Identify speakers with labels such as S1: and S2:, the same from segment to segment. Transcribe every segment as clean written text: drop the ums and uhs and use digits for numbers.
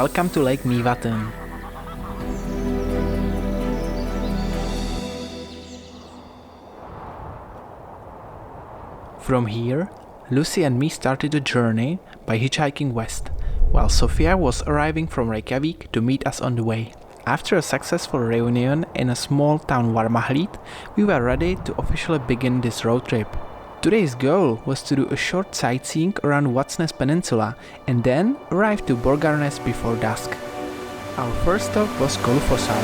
S1: welcome to Lake Mývatn. From here, Lucy and me started the journey by hitchhiking west, while Sofia was arriving from Reykjavik to meet us on the way. After a successful reunion in a small town Varmahlíð, we were ready to officially begin this road trip. Today's goal was to do a short sightseeing around Vatnsnes Peninsula and then arrive to Borgarnes before dusk. Our first stop was Gullfossar.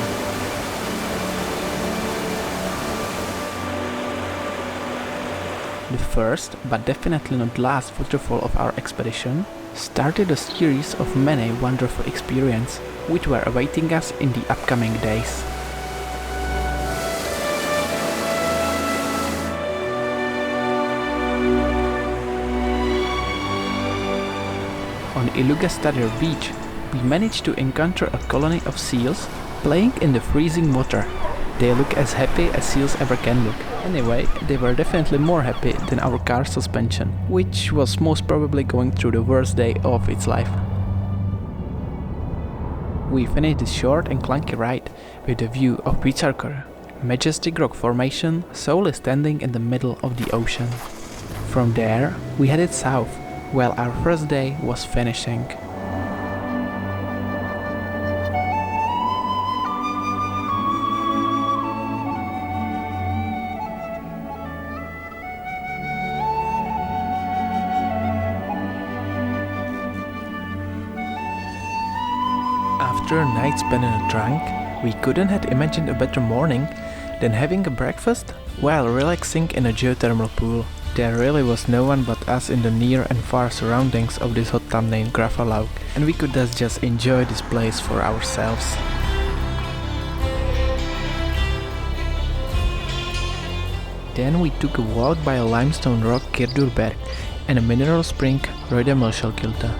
S1: The first, but definitely not last waterfall of our expedition, started a series of many wonderful experiences which were awaiting us in the upcoming days. On Ilugastadr beach, we managed to encounter a colony of seals playing in the freezing water. They look as happy as seals ever can look. Anyway, they were definitely more happy than our car suspension, which was most probably going through the worst day of its life. We finished this short and clunky ride with a view of Pizzarkor, a majestic rock formation solely standing in the middle of the ocean. From there, we headed south, while our first day was finishing. After a night spent in a trunk, we couldn't have imagined a better morning than having a breakfast while relaxing in a geothermal pool. There really was no one but us in the near and far surroundings of this hot town named Grafalaug, and we could thus just enjoy this place for ourselves. Then we took a walk by a limestone rock Kirdurberg and a mineral spring Røydamelskjölkilta.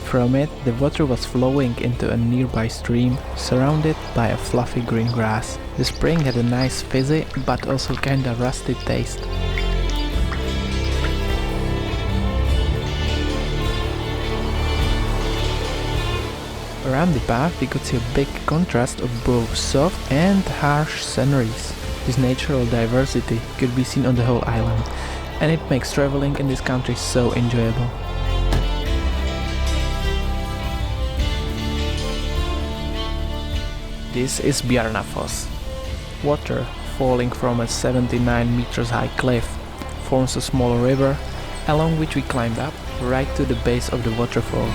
S1: From it, the water was flowing into a nearby stream, surrounded by a fluffy green grass. The spring had a nice fizzy, but also kinda rusty taste. Around the path we could see a big contrast of both soft and harsh sceneries. This natural diversity could be seen on the whole island, and it makes traveling in this country so enjoyable. This is Bjarnafoss. Water, falling from a 79 meters high cliff, forms a small river, along which we climbed up right to the base of the waterfall.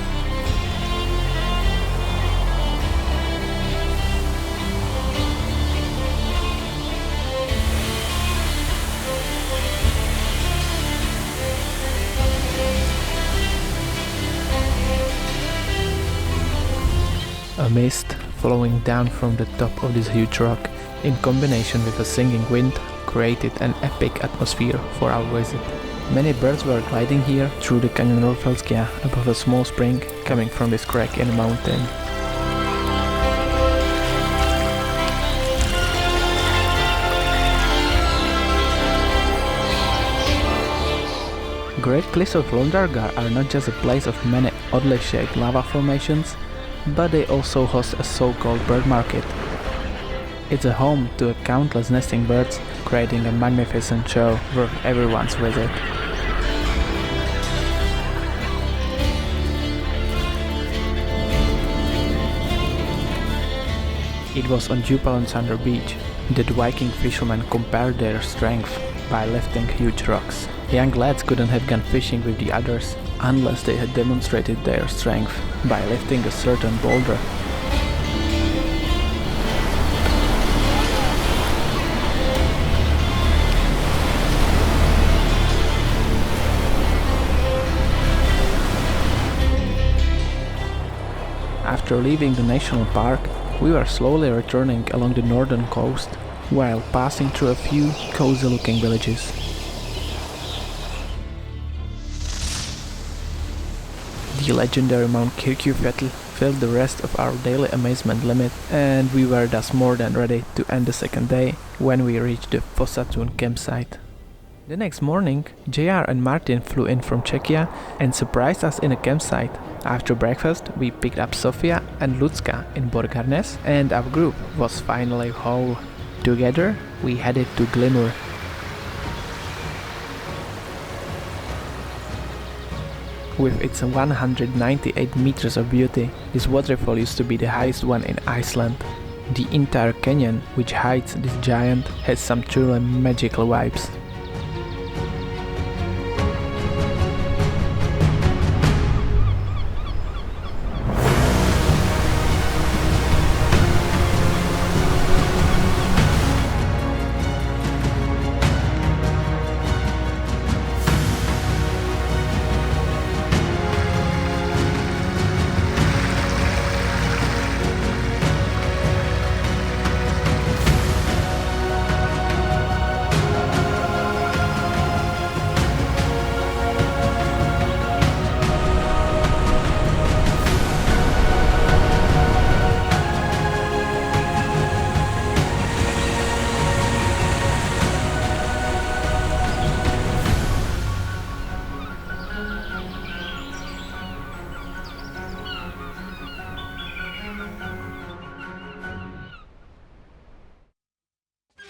S1: A mist flowing down from the top of this huge rock, in combination with a singing wind, created an epic atmosphere for our visit. Many birds were gliding here through the canyon Rolfelskia above a small spring coming from this crack in the mountain. Great Cliffs of Londargar are not just a place of many oddly shaped lava formations, but they also host a so-called bird market. It's a home to countless nesting birds, creating a magnificent show worth everyone's visit. It was on Djupalonsander beach that Viking fishermen compared their strength by lifting huge rocks. Young lads couldn't have gone fishing with the others unless they had demonstrated their strength by lifting a certain boulder. After leaving the national park, we were slowly returning along the northern coast, while passing through a few cozy-looking villages. The legendary Mount Kirkjufjell filled the rest of our daily amazement limit, and we were thus more than ready to end the second day when we reached the Fossatun campsite. The next morning, JR and Martin flew in from Czechia and surprised us in a campsite. After breakfast, we picked up Sofia and Lucka in Borgarnes, and our group was finally whole. Together, we headed to Glimmer. With its 198 meters of beauty, this waterfall used to be the highest one in Iceland. The entire canyon, which hides this giant, has some truly magical vibes.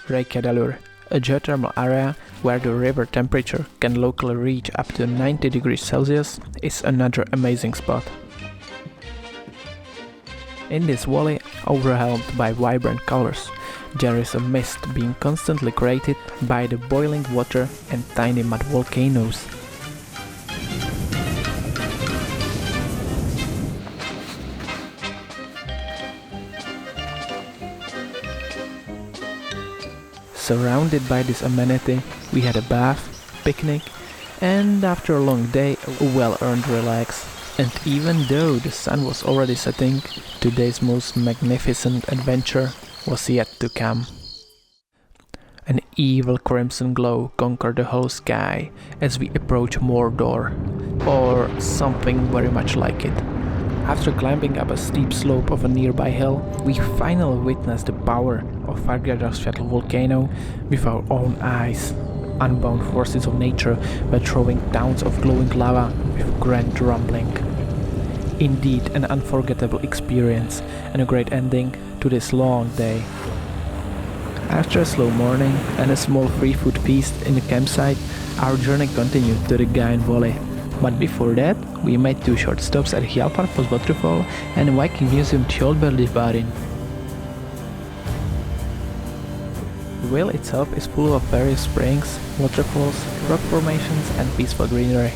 S1: Reykjadalur, a geothermal area where the river temperature can locally reach up to 90 degrees Celsius, is another amazing spot. In this valley, overwhelmed by vibrant colors, there is a mist being constantly created by the boiling water and tiny mud volcanoes. Surrounded by this amenity, we had a bath, picnic, and after a long day, a well-earned relax. And even though the sun was already setting, today's most magnificent adventure was yet to come. An evil crimson glow conquered the whole sky as we approached Mordor, or something very much like it. After climbing up a steep slope of a nearby hill, we finally witnessed the power of Fagradalsfjall volcano with our own eyes. Unbound forces of nature were throwing towns of glowing lava with grand rumbling. Indeed, an unforgettable experience and a great ending to this long day. After a slow morning and a small free food feast in the campsite, our journey continued to the Gain Valley. But before that, we made 2 short stops at Hjalparfoss waterfall and Viking Museum Tjolbørdisbarin. The vale itself is full of various springs, waterfalls, rock formations and peaceful greenery.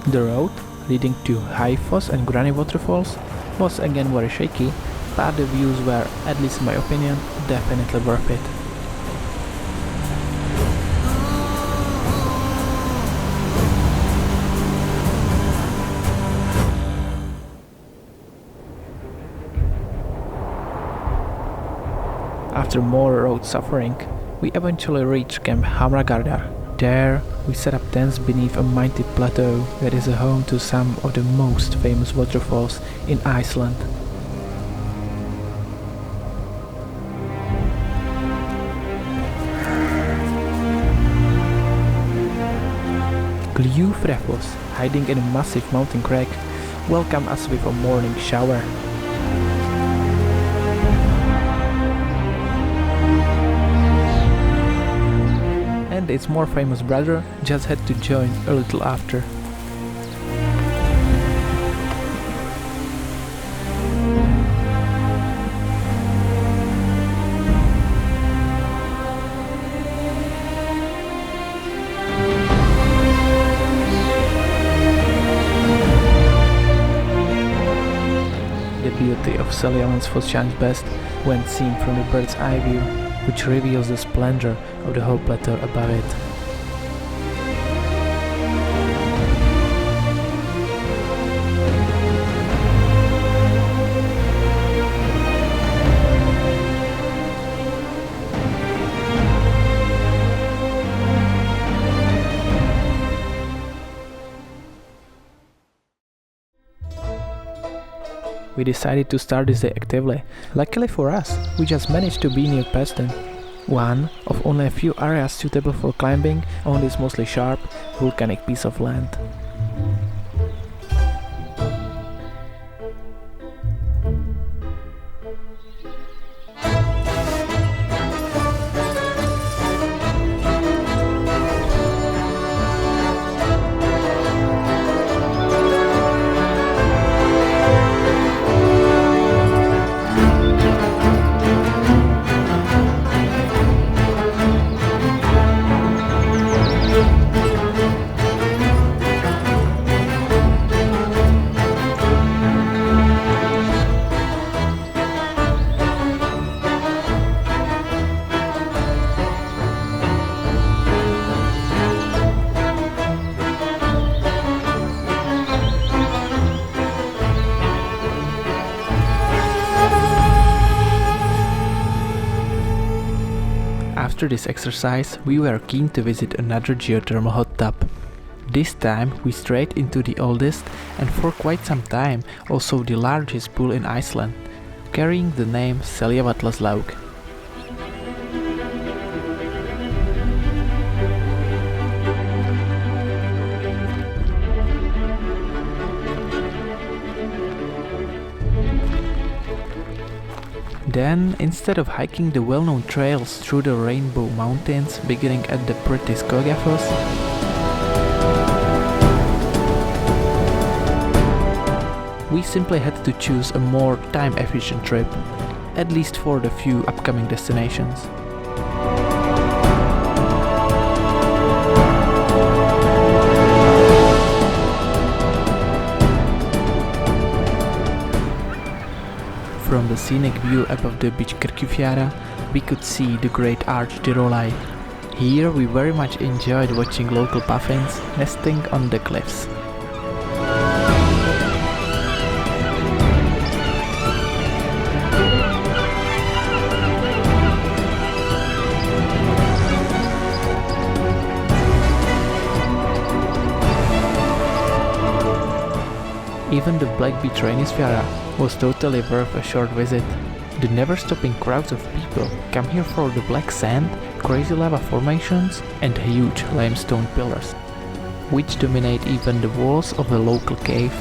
S1: The road, leading to Haifoss and Granny waterfalls, was again very shaky, but the views were, at least in my opinion, definitely worth it. After more road suffering, we eventually reached Camp Hamragardar. There, we set up tents beneath a mighty plateau that is a home to some of the most famous waterfalls in Iceland. Gljúfrafoss, hiding in a massive mountain crag, welcomed us with a morning shower. And its more famous brother just had to join a little after. The beauty of Seljalandsfoss shines best when seen from the bird's eye view, which reveals the splendor of the whole plateau above it. We decided to start this day actively. Luckily for us, we just managed to be near Peston, one of only a few areas suitable for climbing on this mostly sharp, volcanic piece of land. After this exercise, we were keen to visit another geothermal hot tub. This time we strayed into the oldest and for quite some time also the largest pool in Iceland, carrying the name Seljavatnslaug. Then, instead of hiking the well-known trails through the Rainbow Mountains beginning at the pretty Skogafoss, we simply had to choose a more time-efficient trip, at least for the few upcoming destinations. From the scenic view above the beach Kirkjufjara, we could see the great arch Tirolai. Here we very much enjoyed watching local puffins nesting on the cliffs. Even the Black Beach Rainisfjara was totally worth a short visit. The never-stopping crowds of people come here for the black sand, crazy lava formations and huge limestone pillars, which dominate even the walls of a local cave.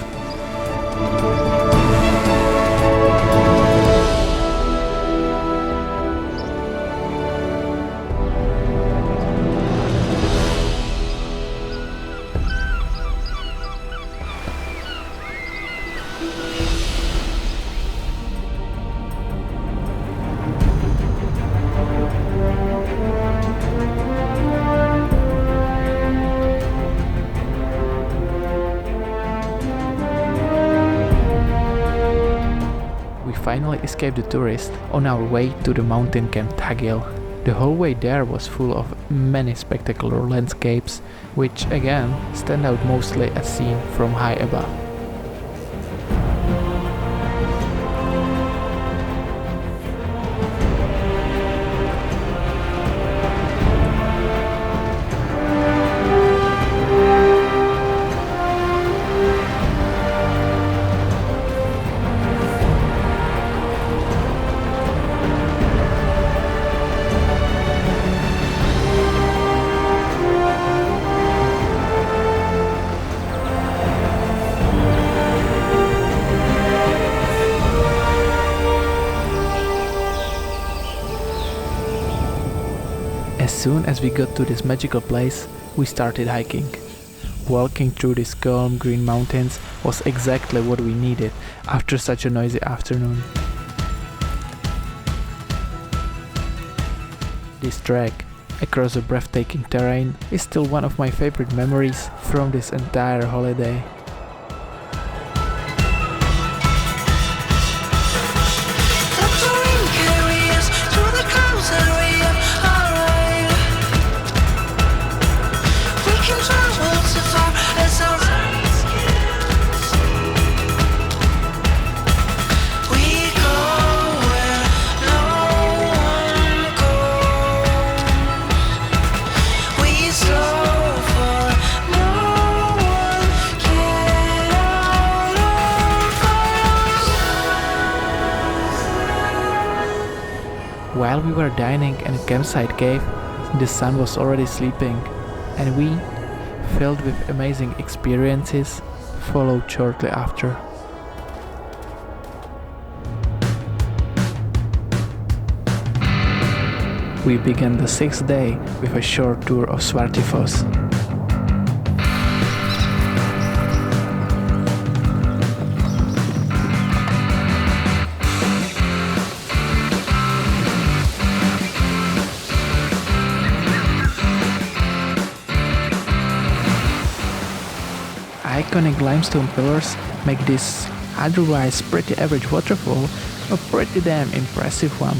S1: Finally escaped the tourists on our way to the mountain camp Tagil. The whole way there was full of many spectacular landscapes, which again stand out mostly as seen from high above. As soon as we got to this magical place, we started hiking. Walking through these calm green mountains was exactly what we needed after such a noisy afternoon. This trek across the breathtaking terrain is still one of my favorite memories from this entire holiday.
S2: We slow for no one cares.
S1: we were dining in a campsite cave, the sun was already sleeping, and we, filled with amazing experiences, followed shortly after. We began the 6th day with a short tour of Svartifoss. Iconic limestone pillars make this otherwise pretty average waterfall a pretty damn impressive one.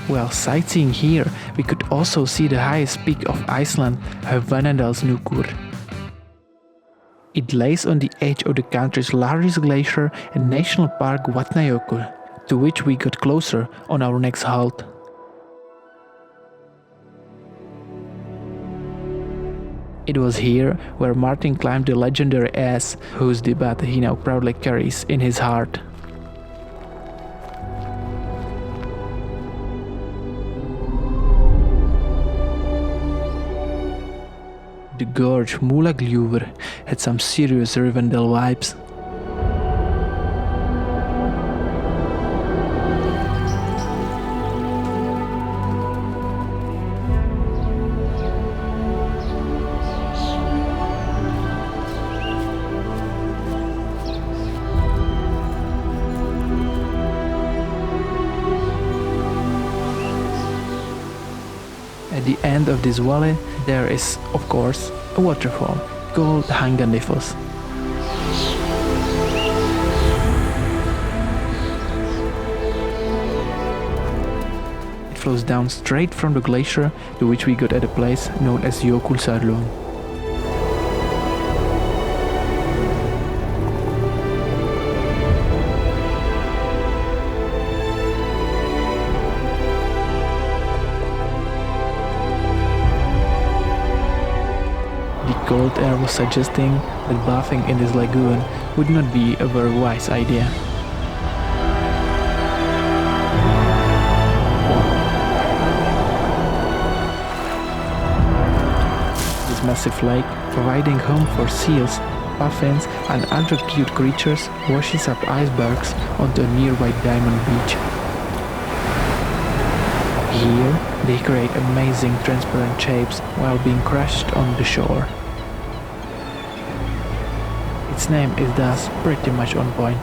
S1: While sightseeing here, we could also see the highest peak of Iceland, Vatnsdalshnúkur. It lays on the edge of the country's largest glacier and national park Vatnajökull, to which we got closer on our next halt. It was here where Martin climbed the legendary ass, whose debut he now proudly carries in his heart. The gorge Múlagljúfur had some serious Rivendell vibes. At the end of this valley, there is, of course, a waterfall called Hanganifoss. It flows down straight from the glacier, to which we got at a place known as Jökulsárlón. The cold air was suggesting that bathing in this lagoon would not be a very wise idea. This massive lake, providing home for seals, puffins and other cute creatures, washes up icebergs onto a nearby diamond beach. Here, they create amazing transparent shapes while being crushed on the shore. Its name is thus pretty much on point.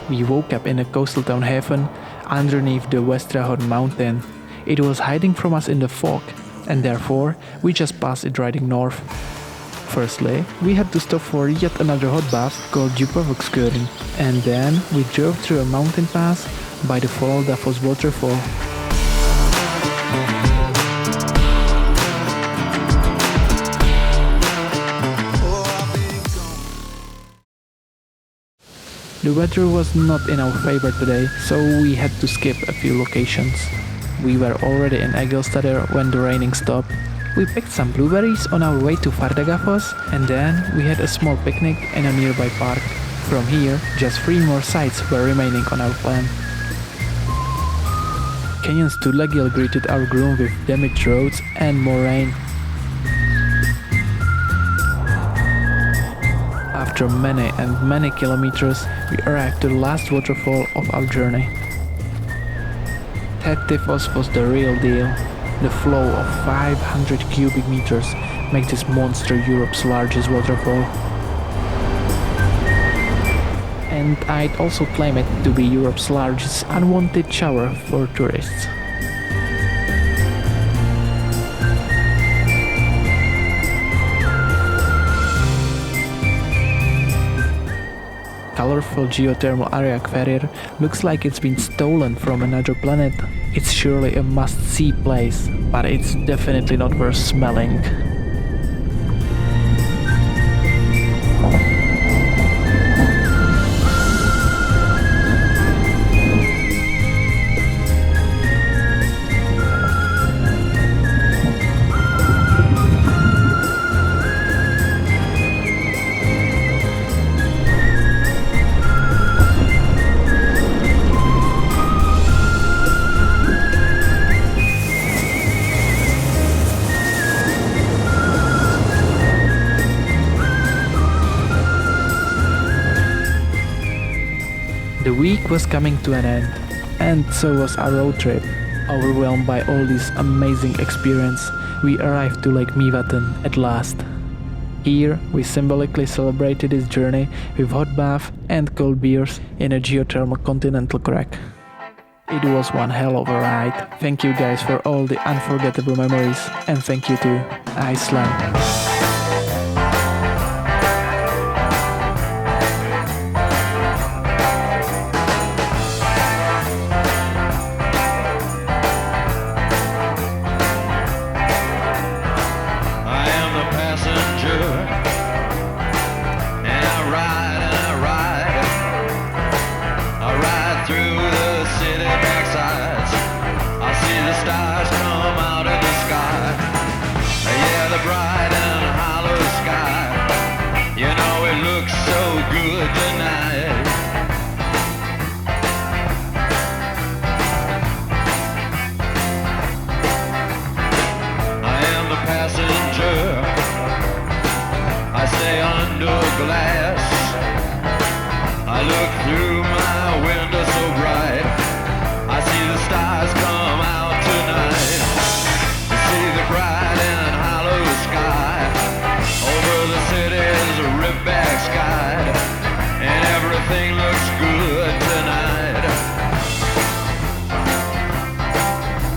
S1: We woke up in a coastal town Haven underneath the Westrahorn mountain. It was hiding from us in the fog, and therefore we just passed it riding north. Firstly, we had to stop for yet another hot bath called Djúpavogskurinn, and then we drove through a mountain pass by the Foldafoss waterfall. The weather was not in our favor today, so we had to skip a few locations. We were already in Egilstaðir when the raining stopped. We picked some blueberries on our way to Fardagafoss, and then we had a small picnic in a nearby park. From here, just 3 more sites were remaining on our plan. Canyon Studlagil greeted our groom with damaged roads and more rain. After many and many kilometers, we arrived to the last waterfall of our journey. Hettifoss was the real deal. The flow of 500 cubic meters makes this monster Europe's largest waterfall. And I'd also claim it to be Europe's largest unwanted shower for tourists. Colorful geothermal area Hverir looks like it's been stolen from another planet. It's surely a must-see place, but it's definitely not worth smelling. week was coming to an end, and so was our road trip. Overwhelmed by all this amazing experience, we arrived to Lake Mývatn at last. Here, we symbolically celebrated this journey with hot bath and cold beers in a geothermal continental crack. It was one hell of a ride. Thank you guys for all the unforgettable memories, and thank you to Iceland.
S2: Glass. I look through my window so bright, I see the stars come out tonight. I see the bright and hollow sky over the city's ripped-back sky, and everything looks good tonight.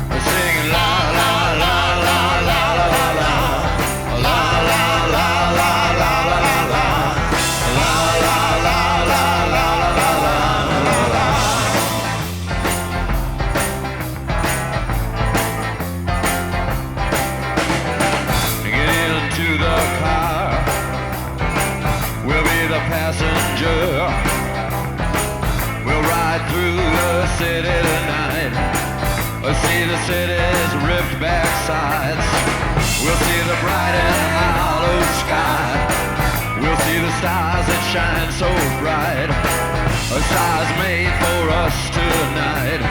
S2: We're singing la la la la la la la la la la la la la. Passenger, we'll ride through the city tonight. We'll see the city's ripped back sides. We'll see the bright and hollow sky. We'll see the stars that shine so bright. A stars made for us tonight.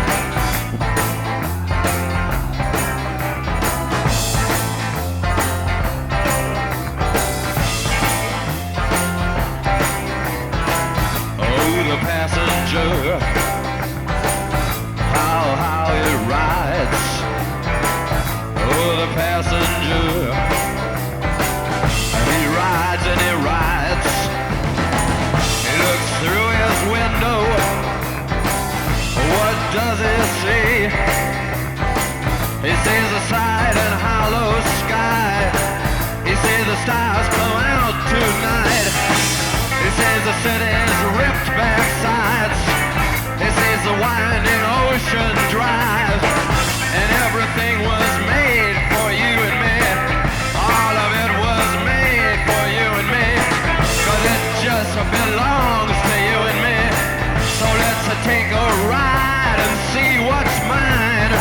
S2: Passenger, how it rides. Oh, the passenger, he rides and he rides. He looks through his window. What does he see? He sees the side and hollow sky. He sees the stars come out tonight. He sees the city's ripped back sides. He sees the winding ocean drive. And everything was made for you and me. All of it was made for you and me. 'Cause it just belongs to you and me. So let's take a ride and see what's mine.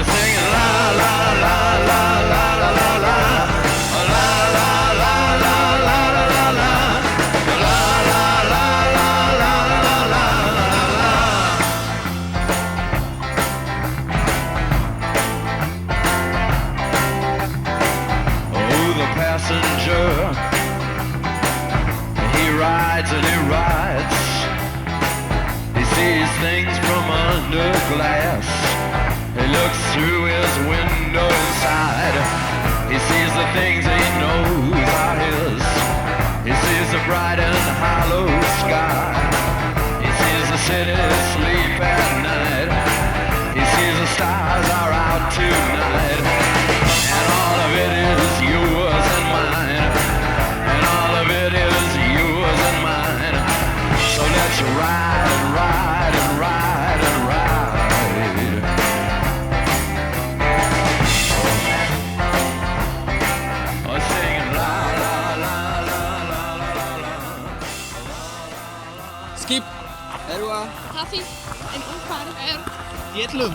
S2: Singing la la la la la la la la la la la la la la la la Oh, the passenger, he rides and he rides. He sees things from under glass. He looks through his window inside. He sees the things he knows are his. He sees the bright and hollow sky. He sees the city sleep at night. He sees the stars are out tonight. And all of it is yours and mine. And all of it is yours and mine. So let's ride and ride and ride and ride.
S3: Skip. Erwa.
S4: Kaffee en omvaren.
S3: Dietlum.